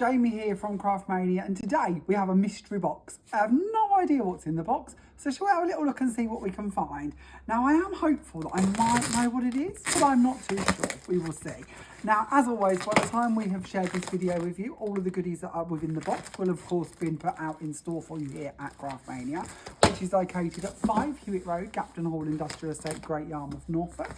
Jamie here from Craftmania, and today we have a mystery box. I have no idea what's in the box, so shall we have a little look and see what we can find? Now, I am hopeful that I might know what it is, but I'm not too sure. We will see. Now, as always, by the time we have shared this video with you, all of the goodies that are within the box will, of course, been put out in store for you here at Craftmania, which is located at 5 Hewitt Road, Gapton Hall Industrial Estate, Great Yarmouth, Norfolk.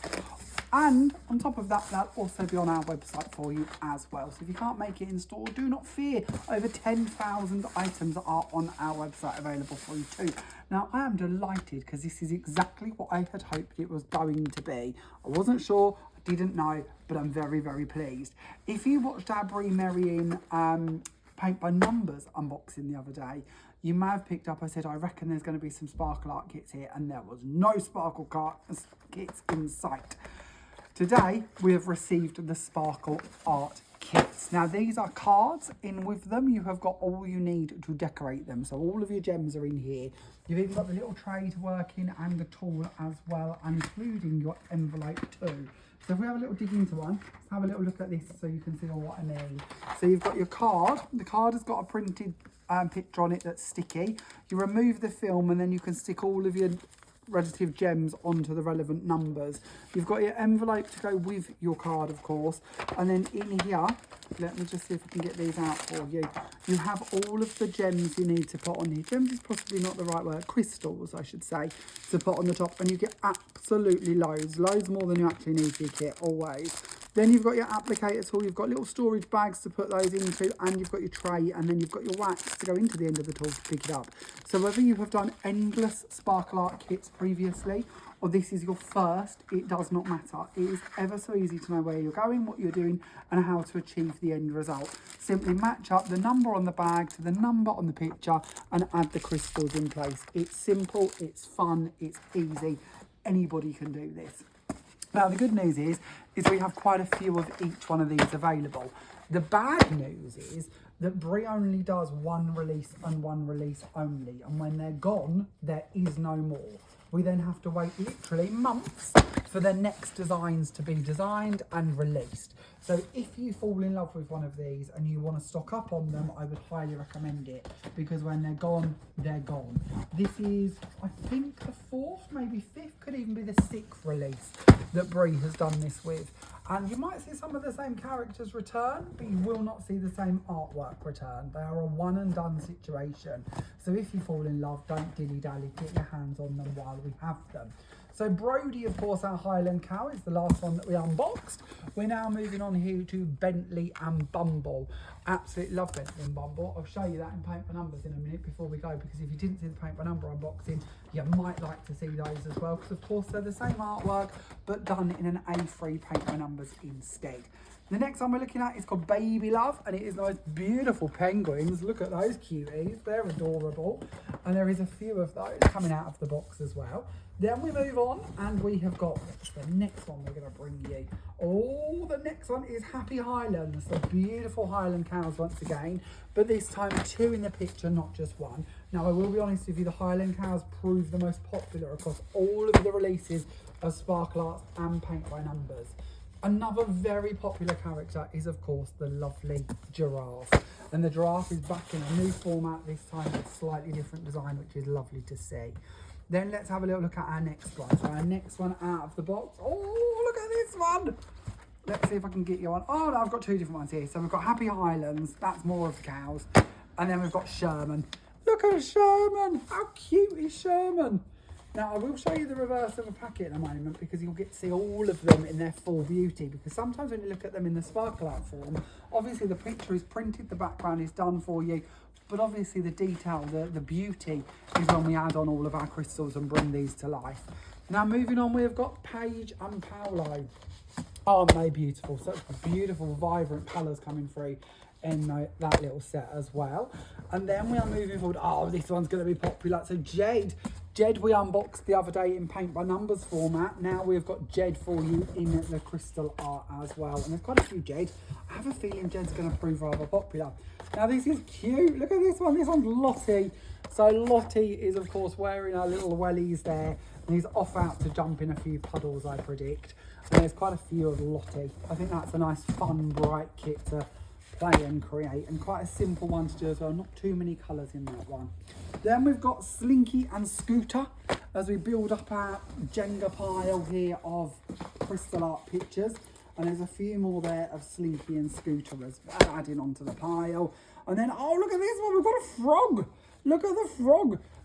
And on top of that, that'll also be on our website for you as well. So if you can't make it in store, do not fear. Over 10,000 items are on our website available for you too. Now, I am delighted because this is exactly what I had hoped it was going to be. I wasn't sure, I didn't know, but I'm very, very pleased. If you watched our Bree, Merryn paint by numbers unboxing the other day, you may have picked up, I said, I reckon there's going to be some sparkle art kits here, and there was no sparkle kits in sight. Today, we have received the Sparkle Art Kits. Now, these are cards in with them. You have got all you need to decorate them. So all of your gems are in here. You've even got the little tray to work in and the tool as well, including your envelope too. So if we have a little dig into one, let's have a little look at this so you can see all what I mean. So you've got your card. The card has got a printed picture on it that's sticky. You remove the film and then you can stick all of your relative gems onto the relevant numbers. You've got your envelope to go with your card, of course, and then in here, let me just see if I can get these out for you. You have all of the gems you need to put on here. Gems is possibly not the right word, crystals I should say, to put on the top, and you get absolutely loads more than you actually need for your kit, always. Then you've got your applicator tool, you've got little storage bags to put those into, and you've got your tray, and then you've got your wax to go into the end of the tool to pick it up. So whether you have done endless sparkle art kits previously, or this is your first, it does not matter. It is ever so easy to know where you're going, what you're doing, and how to achieve the end result. Simply match up the number on the bag to the number on the picture and add the crystals in place. It's simple, it's fun, it's easy. Anybody can do this. Now, the good news is we have quite a few of each one of these available. The bad news is that Bree only does one release and one release only. And when they're gone, there is no more. We then have to wait literally months for the next designs to be designed and released. So if you fall in love with one of these and you want to stock up on them, I would highly recommend it, because when they're gone, they're gone. This is, I think, the 4th, maybe 5th, could even be the 6th release that Bree has done this with. And you might see some of the same characters return, but you will not see the same artwork return. They are a one and done situation. So if you fall in love, don't dilly-dally, get your hands on them while we have them. So Brodie, of course, our Highland cow, is the last one that we unboxed. We're now moving on here to Bentley and Bumble. Absolutely love Bentley and Bumble. I'll show you that in paint by numbers in a minute before we go, because if you didn't see the paint by number unboxing, you might like to see those as well, because of course they're the same artwork, but done in an A3 paint by numbers instead. The next one we're looking at is called Baby Love, and it is those beautiful penguins. Look at those cuties, they're adorable. And there is a few of those coming out of the box as well. Then we move on, and we have got the next one we're going to bring you. Oh, the next one is Happy Highlands, the beautiful Highland cows once again, but this time 2 in the picture, not just 1. Now, I will be honest with you, the Highland cows proved the most popular across all of the releases of Sparkle Arts and Paint by Numbers. Another very popular character is, of course, the lovely giraffe. And the giraffe is back in a new format, this time with a slightly different design, which is lovely to see. Then let's have a little look at our next one. So our next one out of the box. Oh, look at this one. Let's see if I can get you one. Oh, no, I've got 2 different ones here. So we've got Happy Highlands. That's more of the cows. And then we've got Sherman. Look at Sherman. How cute is Sherman? Now, I will show you the reverse of a packet in a moment, because you'll get to see all of them in their full beauty, because sometimes when you look at them in the sparkle art form, obviously the picture is printed, the background is done for you, but obviously the detail, the beauty is when we add on all of our crystals and bring these to life. Now, moving on, we've got Paige and Paolo. Aren't they beautiful? Such beautiful, vibrant colours coming through in that little set as well. And then we are moving forward. Oh, this one's going to be popular. So Jed we unboxed the other day in paint by numbers format. Now we've got Jed for you in the crystal art as well. And there's quite a few Jed. I have a feeling Jed's going to prove rather popular. Now this is cute. Look at this one. This one's Lottie. So Lottie is, of course, wearing her little wellies there. And he's off out to jump in a few puddles, I predict. And there's quite a few of Lottie. I think that's a nice, fun, bright kit to play and create, and quite a simple one to do as well, not too many colours in that one. Then we've got Slinky and Scooter as we build up our Jenga pile here of crystal art pictures, and there's a few more there of Slinky and Scooter as well adding onto the pile. And then, oh, look at this one, we've got a frog. Look at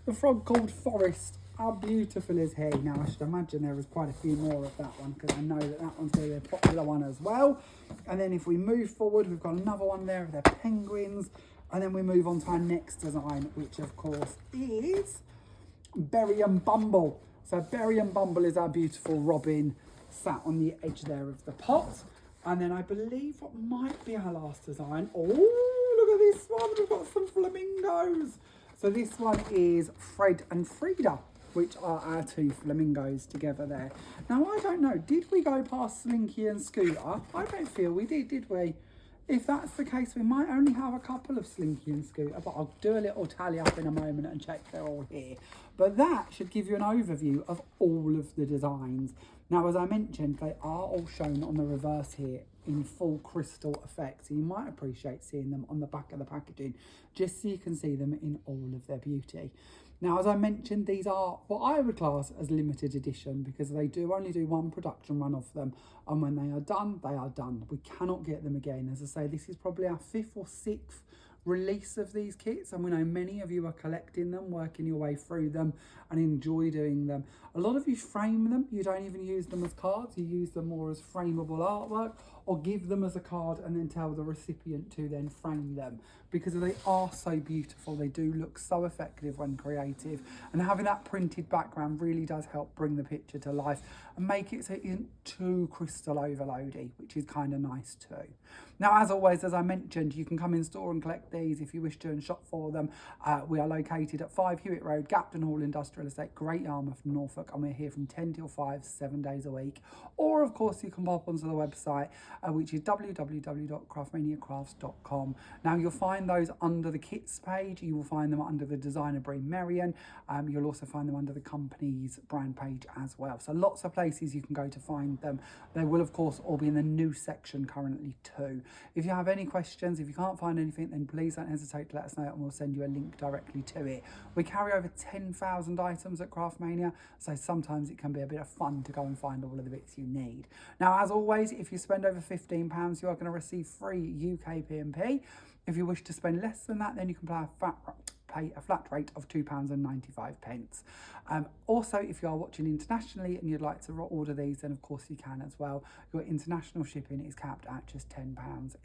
the frog called Forest. How beautiful is he? Now, I should imagine there was quite a few more of that one, because I know that that one's going to be a popular one as well. And then if we move forward, we've got another one there of their penguins. And then we move on to our next design, which of course is Berry and Bumble. So Berry and Bumble is our beautiful robin sat on the edge there of the pot. And then I believe what might be our last design. Oh, look at this one. We've got some flamingos. So this one is Fred and Frida, which are our two flamingos together there. Now, I don't know, did we go past Slinky and Scooter? I don't feel we did we? If that's the case, we might only have a couple of Slinky and Scooter, but I'll do a little tally up in a moment and check they're all here. But that should give you an overview of all of the designs. Now, as I mentioned, they are all shown on the reverse here in full crystal effect. So you might appreciate seeing them on the back of the packaging, just so you can see them in all of their beauty. Now, as I mentioned, these are what I would class as limited edition, because they do only do one production run of them. And when they are done, they are done. We cannot get them again. As I say, this is probably our 5th or 6th release of these kits, and we know many of you are collecting them, working your way through them and enjoy doing them. A lot of you frame them. You don't even use them as cards. You use them more as frameable artwork, or give them as a card and then tell the recipient to then frame them, because they are so beautiful. They do look so effective when creative, and having that printed background really does help bring the picture to life and make it so it isn't too crystal overloady, which is kind of nice too. Now, as always, as I mentioned, you can come in store and collect these if you wish to and shop for them. We are located at 5 Hewitt Road, Gapton Hall Industrial Estate, Great Yarmouth, Norfolk, and we're here from 10 till 5, 7 days a week. Or, of course, you can pop onto the website, which is www.craftmaniacrafts.com. Now, you'll find those under the kits page. You will find them under the designer Bree Merryn. You'll also find them under the company's brand page as well. So lots of places you can go to find them. They will, of course, all be in the new section currently too. If you have any questions, if you can't find anything, then please don't hesitate to let us know and we'll send you a link directly to it. We carry over 10,000 items at Craftmania, so sometimes it can be a bit of fun to go and find all of the bits you need. Now, as always, if you spend over £15, you are going to receive free UK P&P. If you wish to spend less than that, then you can pay a flat rate of £2.95. Also, if you are watching internationally and you'd like to order these, then of course you can as well. Your international shipping is capped at just £10.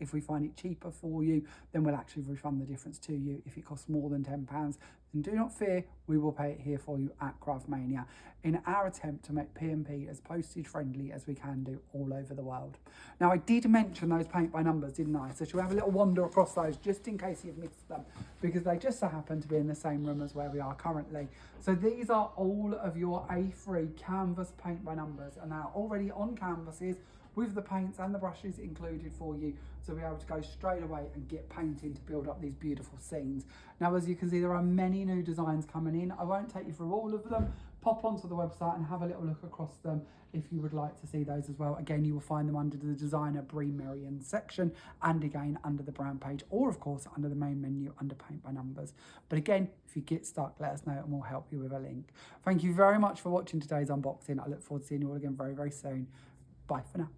If we find it cheaper for you, then we'll actually refund the difference to you. If it costs more than £10, then do not fear, we will pay it here for you at Craftmania in our attempt to make P&P as postage friendly as we can do all over the world. Now, I did mention those paint by numbers, didn't I? So shall we have a little wander across those just in case you've missed them, because they just so happen to be in the same room as where we are currently. So these are all of your A3 canvas paint by numbers, and they're already on canvases with the paints and the brushes included for you, so be able to go straight away and get painting to build up these beautiful scenes. Now, as you can see, there are many new designs coming in. I won't take you through all of them. Pop onto the website and have a little look across them if you would like to see those as well. Again, you will find them under the designer Bree Merryn section, and again under the brand page, or of course under the main menu under paint by numbers. But again, if you get stuck, let us know and we'll help you with a link. Thank you very much for watching today's unboxing. I look forward to seeing you all again very, very soon. Bye for now.